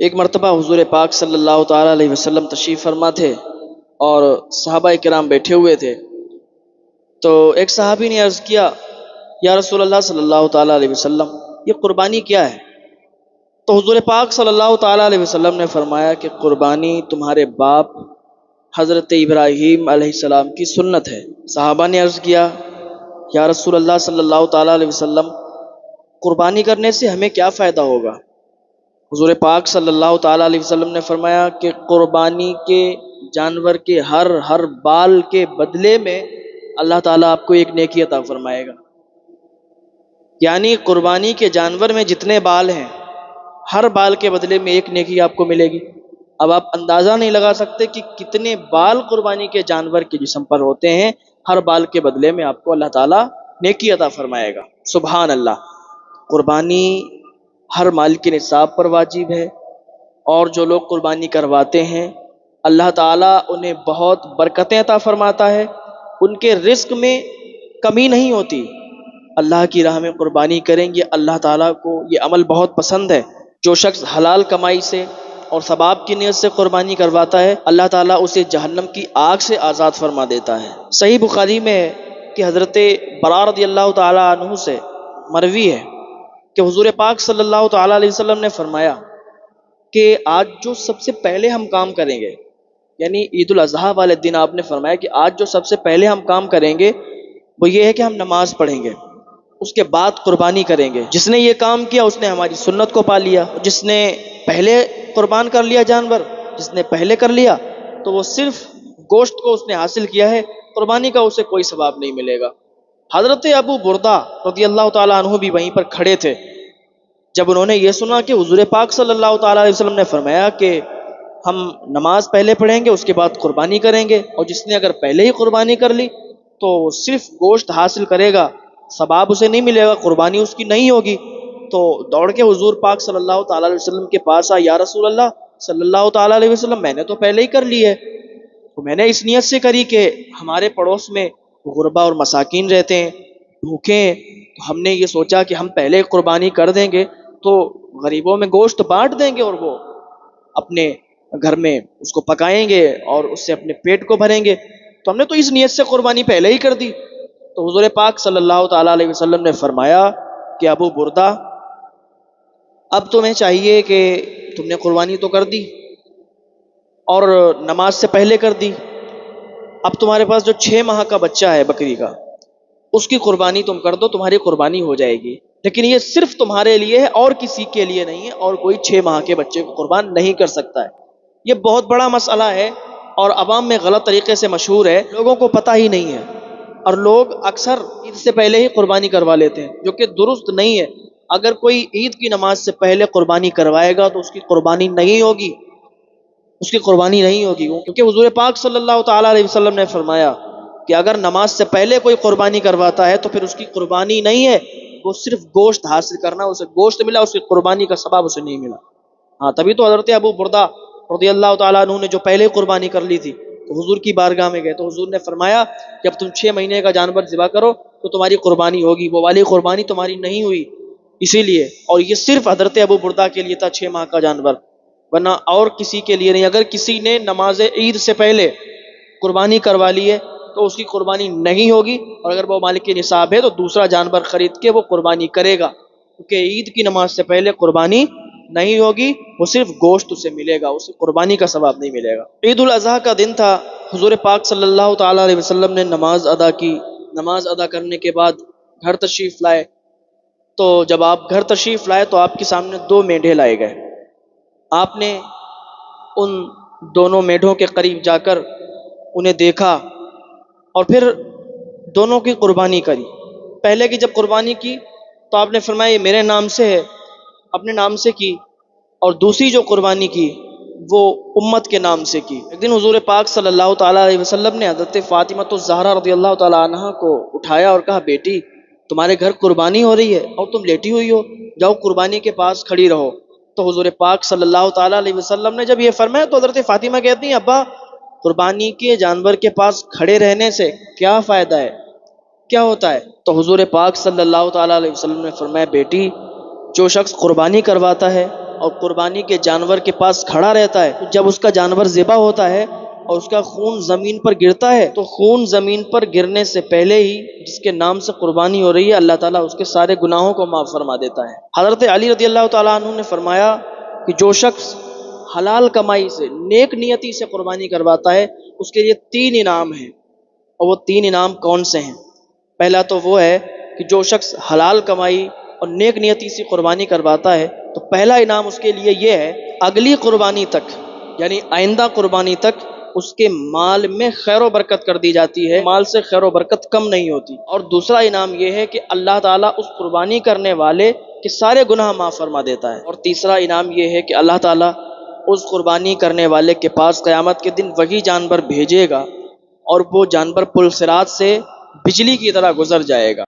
ایک مرتبہ حضور پاک صلی اللہ تعالیٰ علیہ وسلم تشریف فرما تھے اور صحابہ کرام بیٹھے ہوئے تھے، تو ایک صحابی نے عرض کیا، یا رسول اللہ صلی اللہ تعالیٰ علیہ وسلم، یہ قربانی کیا ہے؟ تو حضور پاک صلی اللہ تعالیٰ علیہ وسلم نے فرمایا کہ قربانی تمہارے باپ حضرت ابراہیم علیہ السلام کی سنت ہے۔ صحابہ نے عرض کیا، یا رسول اللہ صلی اللہ تعالیٰ علیہ وسلم، قربانی کرنے سے ہمیں کیا فائدہ ہوگا؟ حضور پاک صلی اللہ تعالیٰ علیہ وسلم نے فرمایا کہ قربانی کے جانور کے ہر بال کے بدلے میں اللہ تعالیٰ آپ کو ایک نیکی عطا فرمائے گا۔ یعنی قربانی کے جانور میں جتنے بال ہیں، ہر بال کے بدلے میں ایک نیکی آپ کو ملے گی۔ اب آپ اندازہ نہیں لگا سکتے کہ کتنے بال قربانی کے جانور کے جسم پر ہوتے ہیں، ہر بال کے بدلے میں آپ کو اللہ تعالیٰ نیکی عطا فرمائے گا۔ سبحان اللہ۔ قربانی ہر مال کے نصاب پر واجب ہے، اور جو لوگ قربانی کرواتے ہیں اللہ تعالیٰ انہیں بہت برکتیں عطا فرماتا ہے، ان کے رزق میں کمی نہیں ہوتی۔ اللہ کی راہ میں قربانی کریں گے، اللہ تعالیٰ کو یہ عمل بہت پسند ہے۔ جو شخص حلال کمائی سے اور ثواب کی نیت سے قربانی کرواتا ہے، اللہ تعالیٰ اسے جہنم کی آگ سے آزاد فرما دیتا ہے۔ صحیح بخاری میں ہے کہ حضرت براء رضی اللہ تعالیٰ عنہ سے مروی ہے کہ حضور پاک صلی اللہ تعالیٰ علیہ وسلم نے فرمایا کہ آج جو سب سے پہلے ہم کام کریں گے، یعنی عید الاضحیٰ والے دن آپ نے فرمایا کہ آج جو سب سے پہلے ہم کام کریں گے وہ یہ ہے کہ ہم نماز پڑھیں گے، اس کے بعد قربانی کریں گے۔ جس نے یہ کام کیا اس نے ہماری سنت کو پا لیا۔ جس نے پہلے قربان کر لیا جانور، جس نے پہلے کر لیا تو وہ صرف گوشت کو اس نے حاصل کیا ہے، قربانی کا اسے کوئی ثواب نہیں ملے گا۔ حضرت ابو بردہ رضی اللہ تعالیٰ عنہ بھی وہیں پر کھڑے تھے۔ جب انہوں نے یہ سنا کہ حضور پاک صلی اللہ تعالیٰ علیہ وسلم نے فرمایا کہ ہم نماز پہلے پڑھیں گے، اس کے بعد قربانی کریں گے، اور جس نے اگر پہلے ہی قربانی کر لی تو وہ صرف گوشت حاصل کرے گا، ثواب اسے نہیں ملے گا، قربانی اس کی نہیں ہوگی، تو دوڑ کے حضور پاک صلی اللہ تعالیٰ علیہ وسلم کے پاس آیا، یا رسول اللہ صلی اللہ تعالیٰ علیہ وسلم، میں نے تو پہلے ہی کر لی ہے، تو میں نے اس نیت سے کری کہ ہمارے پڑوس میں غربا اور مساکین رہتے ہیں، بھوکے ہیں، تو ہم نے یہ سوچا کہ ہم پہلے قربانی کر دیں گے تو غریبوں میں گوشت بانٹ دیں گے اور وہ اپنے گھر میں اس کو پکائیں گے اور اس سے اپنے پیٹ کو بھریں گے، تو ہم نے تو اس نیت سے قربانی پہلے ہی کر دی۔ تو حضور پاک صلی اللہ تعالیٰ علیہ وسلم نے فرمایا کہ ابو بردہ، اب تمہیں چاہیے کہ تم نے قربانی تو کر دی اور نماز سے پہلے کر دی، اب تمہارے پاس جو 6 ماہ کا بچہ ہے بکری کا، اس کی قربانی تم کر دو، تمہاری قربانی ہو جائے گی، لیکن یہ صرف تمہارے لیے ہے اور کسی کے لیے نہیں ہے، اور کوئی 6 ماہ کے بچے کو قربان نہیں کر سکتا ہے۔ یہ بہت بڑا مسئلہ ہے اور عوام میں غلط طریقے سے مشہور ہے، لوگوں کو پتہ ہی نہیں ہے، اور لوگ اکثر عید سے پہلے ہی قربانی کروا لیتے ہیں، جو کہ درست نہیں ہے۔ اگر کوئی عید کی نماز سے پہلے قربانی کروائے گا تو اس کی قربانی نہیں ہوگی، اس کی قربانی نہیں ہوگی، کیونکہ حضور پاک صلی اللہ تعالیٰ علیہ وسلم نے فرمایا کہ اگر نماز سے پہلے کوئی قربانی کرواتا ہے تو پھر اس کی قربانی نہیں ہے، وہ صرف گوشت حاصل کرنا، اسے گوشت ملا، اس کی قربانی کا ثواب اسے نہیں ملا۔ ہاں، تبھی تو حضرت ابو بردہ رضی اللہ تعالیٰ عنہ نے جو پہلے قربانی کر لی تھی تو حضور کی بارگاہ میں گئے تو حضور نے فرمایا جب تم 6 مہینے کا جانور ذبح کرو تو تمہاری قربانی ہوگی، وہ والی قربانی تمہاری نہیں ہوئی، اسی لیے، اور یہ صرف حضرت ابو بردہ کے لیے تھا 6 ماہ کا جانور، ورنہ اور کسی کے لیے نہیں۔ اگر کسی نے نماز عید سے پہلے قربانی کروا لی ہے تو اس کی قربانی نہیں ہوگی، اور اگر وہ مالک نصاب ہے تو دوسرا جانور خرید کے وہ قربانی کرے گا، کیونکہ عید کی نماز سے پہلے قربانی نہیں ہوگی، وہ صرف گوشت اسے ملے گا، اسے قربانی کا ثواب نہیں ملے گا۔ عید الاضحیٰ کا دن تھا، حضور پاک صلی اللہ تعالیٰ علیہ وسلم نے نماز ادا کی، نماز ادا کرنے کے بعد گھر تشریف لائے، تو جب آپ گھر تشریف لائے تو آپ کے سامنے 2 میڈھے لائے گئے۔ آپ نے ان دونوں میڈھوں کے قریب جا کر انہیں دیکھا اور پھر دونوں کی قربانی کری۔ پہلے کی جب قربانی کی تو آپ نے فرمایا یہ میرے نام سے ہے، اپنے نام سے کی، اور دوسری جو قربانی کی وہ امت کے نام سے کی۔ ایک دن حضور پاک صلی اللہ تعالیٰ علیہ وسلم نے حضرت فاطمہ الزہرا رضی اللہ تعالیٰ عنہا کو اٹھایا اور کہا، بیٹی تمہارے گھر قربانی ہو رہی ہے اور تم لیٹی ہوئی ہو، جاؤ قربانی کے پاس کھڑی رہو۔ تو حضور پاک صلی اللہ تعالیٰ علیہ وسلم نے جب یہ فرمایا تو حضرت فاطمہ کہتی ہیں، ابا قربانی کے جانور کے پاس کھڑے رہنے سے کیا فائدہ ہے، کیا ہوتا ہے؟ تو حضور پاک صلی اللہ تعالیٰ علیہ وسلم نے فرمایا، بیٹی جو شخص قربانی کرواتا ہے اور قربانی کے جانور کے پاس کھڑا رہتا ہے، تو جب اس کا جانور ذبح ہوتا ہے اور اس کا خون زمین پر گرتا ہے تو خون زمین پر گرنے سے پہلے ہی جس کے نام سے قربانی ہو رہی ہے اللہ تعالیٰ اس کے سارے گناہوں کو معاف فرما دیتا ہے۔ حضرت علی رضی اللہ تعالیٰ عنہ نے فرمایا کہ جو شخص حلال کمائی سے نیک نیتی سے قربانی کرواتا ہے اس کے لیے 3 انعام ہیں، اور وہ 3 انعام کون سے ہیں؟ پہلا تو وہ ہے کہ جو شخص حلال کمائی اور نیک نیتی سے قربانی کرواتا ہے تو پہلا انعام اس کے لیے یہ ہے، اگلی قربانی تک یعنی آئندہ قربانی تک اس کے مال میں خیر و برکت کر دی جاتی ہے، مال سے خیر و برکت کم نہیں ہوتی۔ اور دوسرا انعام یہ ہے کہ اللہ تعالیٰ اس قربانی کرنے والے کے سارے گناہ معاف فرما دیتا ہے۔ اور تیسرا انعام یہ ہے کہ اللہ تعالیٰ اس قربانی کرنے والے کے پاس قیامت کے دن وہی جانور بھیجے گا اور وہ جانور پل صراط سے بجلی کی طرح گزر جائے گا۔